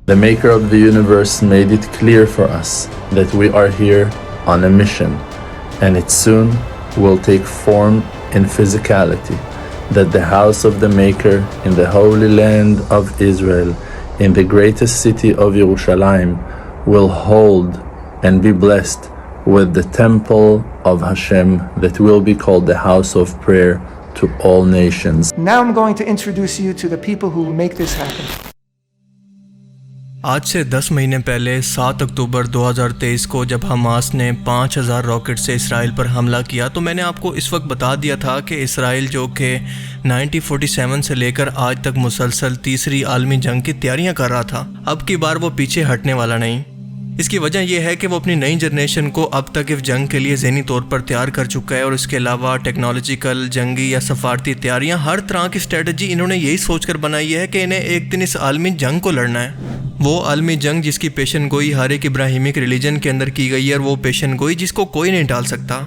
The Maker of the universe made it clear for us that we are here on a mission, and it soon will take form in physicality, that the house of the Maker in the Holy Land of Israel, in the greatest city of Yerushalayim, will hold and be blessed with the temple of Hashem that will be called the house of prayer to all nations. Now I'm going to introduce you to the people who make this happen. آج سے 10 مہینے پہلے 7 اکتوبر 2023 کو جب Hamas نے 5000 rocket سے اسرائیل پر حملہ کیا تو میں نے آپ کو اس وقت بتا دیا تھا کہ اسرائیل جو کہ 1947 سے لے کر آج تک مسلسل تیسری عالمی جنگ کی تیاریاں کر رہا تھا، اب کی بار وہ پیچھے ہٹنے والا نہیں۔ اس کی وجہ یہ ہے کہ وہ اپنی نئی جنریشن کو اب تک اس جنگ کے لیے ذہنی طور پر تیار کر چکا ہے، اور اس کے علاوہ ٹیکنالوجیکل، جنگی یا سفارتی تیاریاں، ہر طرح کی اسٹریٹجی انہوں نے یہی سوچ کر بنائی ہے کہ انہیں ایک دن اس عالمی جنگ کو لڑنا ہے، وہ عالمی جنگ جس کی پیشن گوئی ہر ایک ابراہیمک ریلیجن کے اندر کی گئی ہے، اور وہ پیشن گوئی جس کو کوئی نہیں ٹال سکتا،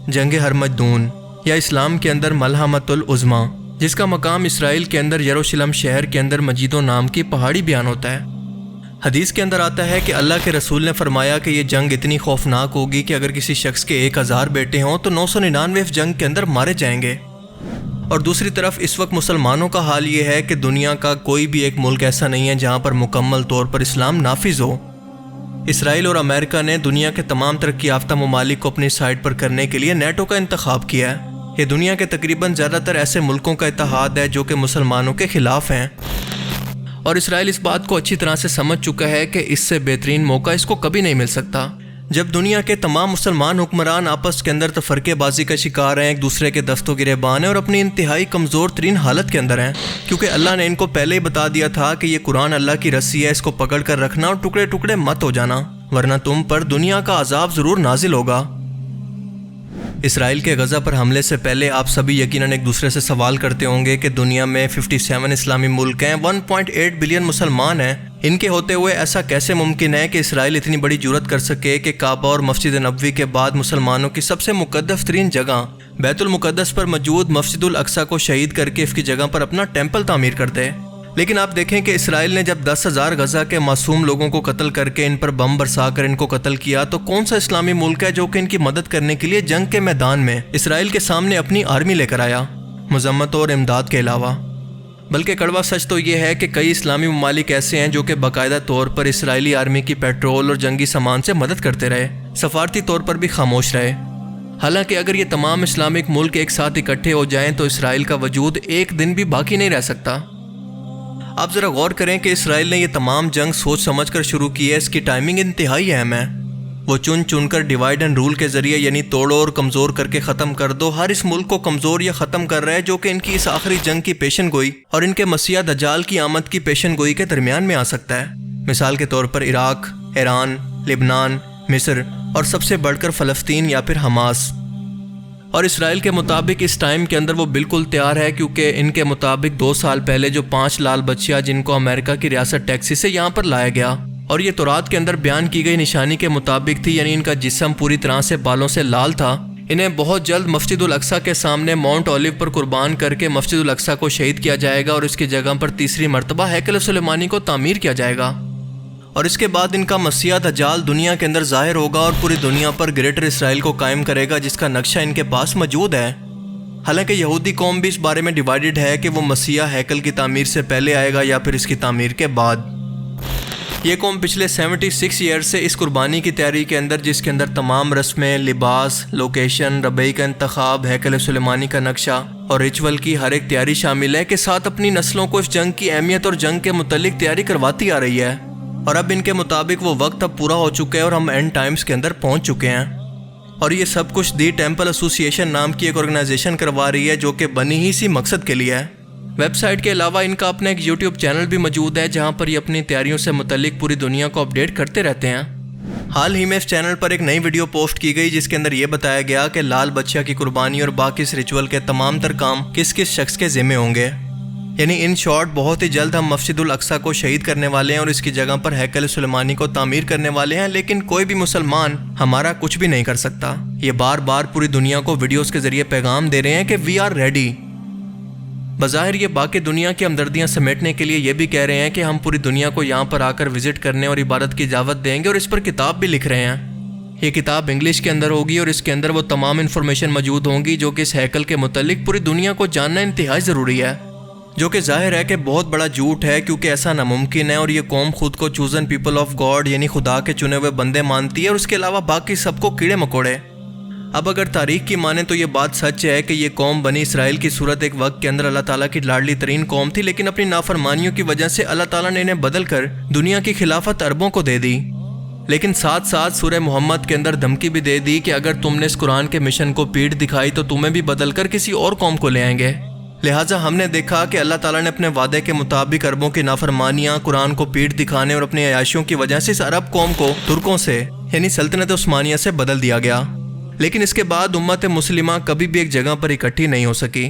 جنگ ہرمجدون یا اسلام کے اندر ملحمۃ العظمیٰ، جس کا مقام اسرائیل کے اندر یروشلم شہر کے اندر مجیدو نام کی پہاڑی بیان ہوتا ہے۔ حدیث کے اندر آتا ہے کہ اللہ کے رسول نے فرمایا کہ یہ جنگ اتنی خوفناک ہوگی کہ اگر کسی شخص کے 1000 بیٹے ہوں تو 999 اس جنگ کے اندر مارے جائیں گے۔ اور دوسری طرف اس وقت مسلمانوں کا حال یہ ہے کہ دنیا کا کوئی بھی ایک ملک ایسا نہیں ہے جہاں پر مکمل طور پر اسلام نافذ ہو۔ اسرائیل اور امریکہ نے دنیا کے تمام ترقی یافتہ ممالک کو اپنی سائڈ پر کرنے کے لیے نیٹو کا انتخاب کیا ہے۔ یہ دنیا کے تقریباً زیادہ تر ایسے ملکوں کا اتحاد ہے جو کہ مسلمانوں کے خلاف ہیں، اور اسرائیل اس بات کو اچھی طرح سے سمجھ چکا ہے کہ اس سے بہترین موقع اس کو کبھی نہیں مل سکتا۔ جب دنیا کے تمام مسلمان حکمران آپس کے اندر تفرقے بازی کا شکار ہیں، ایک دوسرے کے دست و گریبان ہیں اور اپنی انتہائی کمزور ترین حالت کے اندر ہیں، کیونکہ اللہ نے ان کو پہلے ہی بتا دیا تھا کہ یہ قرآن اللہ کی رسی ہے، اس کو پکڑ کر رکھنا اور ٹکڑے ٹکڑے مت ہو جانا، ورنہ تم پر دنیا کا عذاب ضرور نازل ہوگا۔ اسرائیل کے غزہ پر حملے سے پہلے آپ سبھی یقیناً ایک دوسرے سے سوال کرتے ہوں گے کہ دنیا میں 57 اسلامی ملک ہیں، 1.8 بلین مسلمان ہیں، ان کے ہوتے ہوئے ایسا کیسے ممکن ہے کہ اسرائیل اتنی بڑی جرأت کر سکے کہ کعبہ اور مسجد نبوی کے بعد مسلمانوں کی سب سے مقدس ترین جگہ بیت المقدس پر موجود مسجد الاقصیٰ کو شہید کر کے اس کی جگہ پر اپنا ٹیمپل تعمیر کر دے؟ لیکن آپ دیکھیں کہ اسرائیل نے جب 10,000 غزہ کے معصوم لوگوں کو قتل کر کے ان پر بم برسا کر ان کو قتل کیا، تو کون سا اسلامی ملک ہے جو کہ ان کی مدد کرنے کے لیے جنگ کے میدان میں اسرائیل کے سامنے اپنی آرمی لے کر آیا، مذمت اور امداد کے علاوہ؟ بلکہ کڑوا سچ تو یہ ہے کہ کئی اسلامی ممالک ایسے ہیں جو کہ باقاعدہ طور پر اسرائیلی آرمی کی پیٹرول اور جنگی سامان سے مدد کرتے رہے، سفارتی طور پر بھی خاموش رہے۔ حالانکہ اگر یہ تمام اسلامک ملک ایک ساتھ اکٹھے ہو جائیں تو اسرائیل کا وجود ایک دن بھی باقی نہیں رہ سکتا۔ آپ ذرا غور کریں کہ اسرائیل نے یہ تمام جنگ سوچ سمجھ کر شروع کی ہے، اس کی ٹائمنگ انتہائی اہم ہے۔ وہ چن کر ڈیوائیڈ اینڈ رول کے ذریعے، یعنی توڑو اور کمزور کر کے ختم کر دو، ہر اس ملک کو کمزور یا ختم کر رہا ہے جو کہ ان کی اس آخری جنگ کی پیشن گوئی اور ان کے مسیح دجال کی آمد کی پیشن گوئی کے درمیان میں آ سکتا ہے۔ مثال کے طور پر عراق، ایران، لبنان، مصر اور سب سے بڑھ کر فلسطین یا پھر حماس۔ اور اسرائیل کے مطابق اس ٹائم کے اندر وہ بالکل تیار ہے، کیونکہ ان کے مطابق 2 سال پہلے جو 5 لال بچیاں جن کو امریکہ کی ریاست ٹیکساس سے یہاں پر لایا گیا، اور یہ تورات کے اندر بیان کی گئی نشانی کے مطابق تھی، یعنی ان کا جسم پوری طرح سے بالوں سے لال تھا، انہیں بہت جلد مسجد الاقصیٰ کے سامنے ماؤنٹ اولیو پر قربان کر کے مسجد الاقصیٰ کو شہید کیا جائے گا، اور اس کی جگہ پر تیسری مرتبہ ہیکل سلیمانی کو تعمیر کیا جائے گا، اور اس کے بعد ان کا مسیح دجال دنیا کے اندر ظاہر ہوگا اور پوری دنیا پر گریٹر اسرائیل کو قائم کرے گا، جس کا نقشہ ان کے پاس موجود ہے۔ حالانکہ یہودی قوم بھی اس بارے میں ڈیوائیڈڈ ہے کہ وہ مسیح ہیکل کی تعمیر سے پہلے آئے گا یا پھر اس کی تعمیر کے بعد۔ یہ قوم پچھلے 76 ایئرز سے اس قربانی کی تیاری کے اندر، جس کے اندر تمام رسمیں، لباس، لوکیشن، ربیع کا انتخاب، ہیکل سلیمانی کا نقشہ اور ریچول کی ہر ایک تیاری شامل ہے، کے ساتھ اپنی نسلوں کو اس جنگ کی اہمیت اور جنگ کے متعلق تیاری کرواتی آ رہی ہے۔ اور اب ان کے مطابق وہ وقت اب پورا ہو چکا ہے اور ہم اینڈ ٹائمز کے اندر پہنچ چکے ہیں، اور یہ سب کچھ دی ٹیمپل ایسوسی ایشن نام کی ایک آرگنائزیشن کروا رہی ہے جو کہ بنی ہی اسی مقصد کے لیے ہے۔ ویب سائٹ کے علاوہ ان کا اپنا ایک یوٹیوب چینل بھی موجود ہے جہاں پر یہ اپنی تیاریوں سے متعلق پوری دنیا کو اپڈیٹ کرتے رہتے ہیں۔ حال ہی میں اس چینل پر ایک نئی ویڈیو پوسٹ کی گئی جس کے اندر یہ بتایا گیا کہ لال بچیا کی قربانی اور باقی اس ریچول کے تمام تر کام کس کس شخص کے ذمہ ہوں گے۔ یعنی ان شارٹ بہت ہی جلد ہم مسجد الاقصی کو شہید کرنے والے ہیں اور اس کی جگہ پر ہیکل سلیمانی کو تعمیر کرنے والے ہیں، لیکن کوئی بھی مسلمان ہمارا کچھ بھی نہیں کر سکتا۔ یہ بار بار پوری دنیا کو ویڈیوز کے ذریعے پیغام دے رہے ہیں کہ وی آر ریڈی۔ بظاہر یہ باقی دنیا کی ہمدردیاں سمیٹنے کے لیے یہ بھی کہہ رہے ہیں کہ ہم پوری دنیا کو یہاں پر آ کر وزٹ کرنے اور عبادت کی دعوت دیں گے، اور اس پر کتاب بھی لکھ رہے ہیں۔ یہ کتاب انگلش کے اندر ہوگی اور اس کے اندر وہ تمام انفارمیشن موجود ہوں گی جو کہ اس ہیکل کے متعلق پوری دنیا کو جاننا انتہائی ضروری ہے، جو کہ ظاہر ہے کہ بہت بڑا جھوٹ ہے، کیونکہ ایسا ناممکن ہے، اور یہ قوم خود کو چوزن پیپل آف گاڈ یعنی خدا کے چنے ہوئے بندے مانتی ہے، اور اس کے علاوہ باقی سب کو کیڑے مکوڑے۔ اب اگر تاریخ کی مانیں تو یہ بات سچ ہے کہ یہ قوم بنی اسرائیل کی صورت ایک وقت کے اندر اللہ تعالیٰ کی لاڈلی ترین قوم تھی، لیکن اپنی نافرمانیوں کی وجہ سے اللہ تعالیٰ نے انہیں بدل کر دنیا کی خلافت عربوں کو دے دی، لیکن ساتھ ساتھ سورہ محمد کے اندر دھمکی بھی دے دی کہ اگر تم نے اس قرآن کے مشن کو پیٹھ دکھائی تو تمہیں بھی بدل کر کسی اور قوم کو لے آئیں گے۔ لہٰذا ہم نے دیکھا کہ اللہ تعالیٰ نے اپنے وعدے کے مطابق عربوں کی نافرمانیاں، قرآن کو پیٹھ دکھانے اور اپنی عیاشیوں کی وجہ سے اس عرب قوم کو ترکوں سے یعنی سلطنت عثمانیہ سے بدل دیا گیا، لیکن اس کے بعد امت مسلمہ کبھی بھی ایک جگہ پر اکٹھی نہیں ہو سکی۔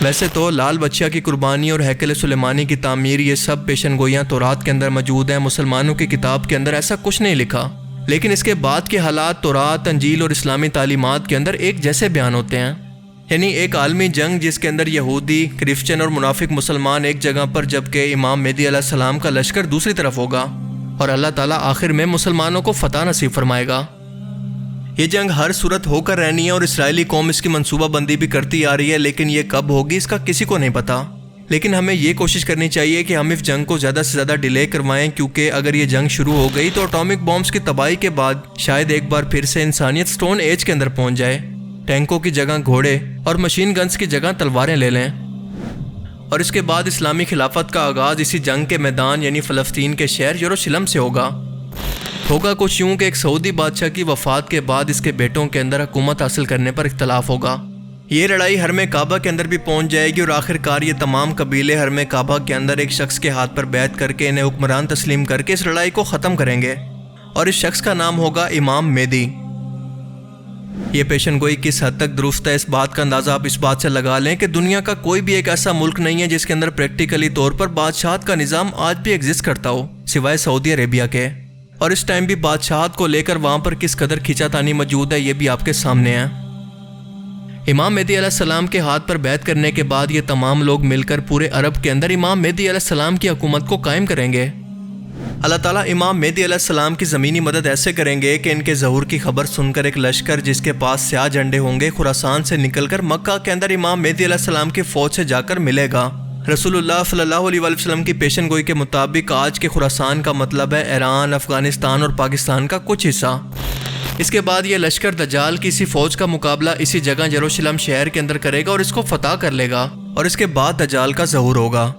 ویسے تو لال بچہ کی قربانی اور ہیکل سلیمانی کی تعمیر یہ سب پیشن گوئیاں تورات کے اندر موجود ہیں، مسلمانوں کی کتاب کے اندر ایسا کچھ نہیں لکھا، لیکن اس کے بعد کے حالات تورات، انجیل اور اسلامی تعلیمات کے اندر ایک جیسے بیان ہوتے ہیں، یعنی ایک عالمی جنگ جس کے اندر یہودی، کرسچن اور منافق مسلمان ایک جگہ پر، جبکہ امام مہدی علیہ السلام کا لشکر دوسری طرف ہوگا، اور اللہ تعالیٰ آخر میں مسلمانوں کو فتح نصیب فرمائے گا۔ یہ جنگ ہر صورت ہو کر رہنی ہے اور اسرائیلی قوم اس کی منصوبہ بندی بھی کرتی آ رہی ہے، لیکن یہ کب ہوگی اس کا کسی کو نہیں پتا۔ لیکن ہمیں یہ کوشش کرنی چاہیے کہ ہم اس جنگ کو زیادہ سے زیادہ ڈیلے کروائیں، کیونکہ اگر یہ جنگ شروع ہو گئی تو اٹامک بامز کی تباہی کے بعد شاید ایک بار پھر سے انسانیت سٹون ایج کے اندر پہنچ جائے، ٹینکوں کی جگہ گھوڑے اور مشین گنز کی جگہ تلواریں لے لیں، اور اس کے بعد اسلامی خلافت کا آغاز اسی جنگ کے میدان یعنی فلسطین کے شہر یروشلم سے ہوگا کچھ یوں کہ ایک سعودی بادشاہ کی وفات کے بعد اس کے بیٹوں کے اندر حکومت حاصل کرنے پر اختلاف ہوگا۔ یہ لڑائی حرم کعبہ کے اندر بھی پہنچ جائے گی، اور آخر کار یہ تمام قبیلے حرم کعبہ کے اندر ایک شخص کے ہاتھ پر بیعت کر کے انہیں حکمران تسلیم کر کے اس لڑائی کو ختم کریں گے، اور اس شخص کا نام ہوگا امام مہدی۔ یہ پیشن گوئی کس حد تک درست ہے، اس بات کا اندازہ آپ اس بات سے لگا لیں کہ دنیا کا کوئی بھی ایک ایسا ملک نہیں ہے جس کے اندر پریکٹیکلی طور پر بادشاہت کا نظام آج بھی ایگزسٹ کرتا ہو سوائے سعودی عربیہ کے، اور اس ٹائم بھی بادشاہت کو لے کر وہاں پر کس قدر کھینچا تانی موجود ہے یہ بھی آپ کے سامنے ہے۔ امام مہدی علیہ السلام کے ہاتھ پر بیعت کرنے کے بعد یہ تمام لوگ مل کر پورے عرب کے اندر امام مہدی علیہ السلام کی حکومت کو قائم کریں گے۔ اللہ تعالیٰ امام مہدی علیہ السلام کی زمینی مدد ایسے کریں گے کہ ان کے ظہور کی خبر سن کر ایک لشکر جس کے پاس سیاہ جھنڈے ہوں گے خراسان سے نکل کر مکہ کے اندر امام مہدی علیہ السلام کی فوج سے جا کر ملے گا۔ رسول اللہ صلی اللہ علیہ وسلم کی پیشن گوئی کے مطابق آج کے خراسان کا مطلب ہے ایران، افغانستان اور پاکستان کا کچھ حصہ۔ اس کے بعد یہ لشکر دجال کی اسی فوج کا مقابلہ اسی جگہ یروشلم شہر کے اندر کرے گا اور اس کو فتح کر لے گا، اور اس کے بعد دجال کا ظہور ہوگا۔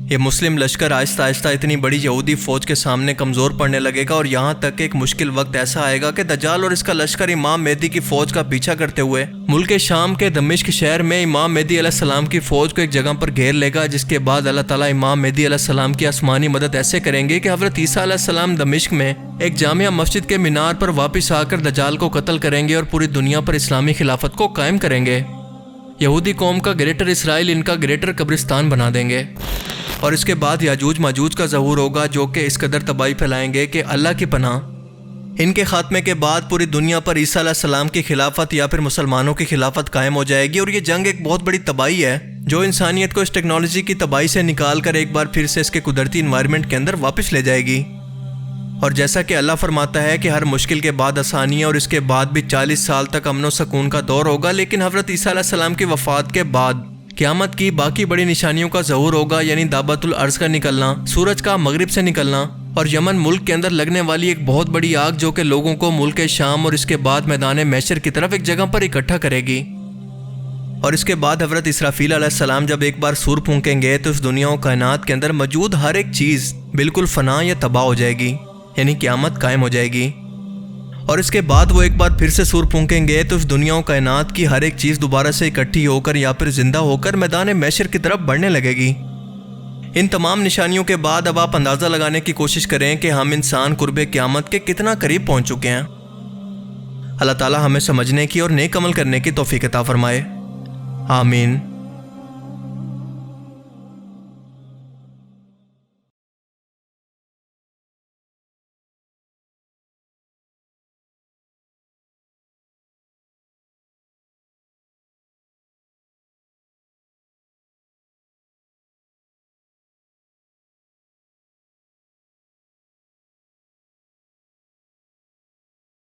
یہ مسلم لشکر آہستہ آہستہ اتنی بڑی یہودی فوج کے سامنے کمزور پڑنے لگے گا، اور یہاں تک کہ ایک مشکل وقت ایسا آئے گا کہ دجال اور اس کا لشکر امام مہدی کی فوج کا پیچھا کرتے ہوئے ملک شام کے دمشق شہر میں امام مہدی علیہ السلام کی فوج کو ایک جگہ پر گھیر لے گا، جس کے بعد اللہ تعالیٰ امام مہدی علیہ السلام کی آسمانی مدد ایسے کریں گے کہ حضرت عیسیٰ علیہ السلام دمشق میں ایک جامع مسجد کے مینار پر واپس آ کر دجال کو قتل کریں گے اور پوری دنیا پر اسلامی خلافت کو قائم کریں گے۔ یہودی قوم کا گریٹر اسرائیل ان کا گریٹر قبرستان بنا دیں گے، اور اس کے بعد یاجوج ماجوج کا ظہور ہوگا جو کہ اس قدر تباہی پھیلائیں گے کہ اللہ کی پناہ ان کے خاتمے کے بعد پوری دنیا پر عیسیٰ علیہ السلام کی خلافت یا پھر مسلمانوں کی خلافت قائم ہو جائے گی، اور یہ جنگ ایک بہت بڑی تباہی ہے جو انسانیت کو اس ٹیکنالوجی کی تباہی سے نکال کر ایک بار پھر سے اس کے قدرتی انوائرمنٹ کے اندر واپس لے جائے گی۔ اور جیسا کہ اللہ فرماتا ہے کہ ہر مشکل کے بعد آسانی ہے، اور اس کے بعد بھی 40 سال تک امن و سکون کا دور ہوگا، لیکن حضرت عیسیٰ علیہ السلام کی وفات کے بعد قیامت کی باقی بڑی نشانیوں کا ظہور ہوگا، یعنی دابت الارض کا نکلنا، سورج کا مغرب سے نکلنا، اور یمن ملک کے اندر لگنے والی ایک بہت بڑی آگ جو کہ لوگوں کو ملک شام اور اس کے بعد میدان محشر کی طرف ایک جگہ پر اکٹھا کرے گی۔ اور اس کے بعد حضرت اسرافیل علیہ السلام جب ایک بار سور پھونکیں گے تو اس دنیا و کائنات کے اندر موجود ہر ایک چیز بالکل فنا یا تباہ ہو جائے گی، یعنی قیامت قائم ہو جائے گی۔ اور اس کے بعد وہ ایک بار پھر سے سور پھونکیں گے تو اس دنیا و کائنات کی ہر ایک چیز دوبارہ سے اکٹھی ہو کر یا پھر زندہ ہو کر میدان محشر کی طرف بڑھنے لگے گی۔ ان تمام نشانیوں کے بعد اب آپ اندازہ لگانے کی کوشش کریں کہ ہم انسان قرب قیامت کے کتنا قریب پہنچ چکے ہیں۔ اللہ تعالی ہمیں سمجھنے کی اور نیک عمل کرنے کی توفیق عطا فرمائے، آمین۔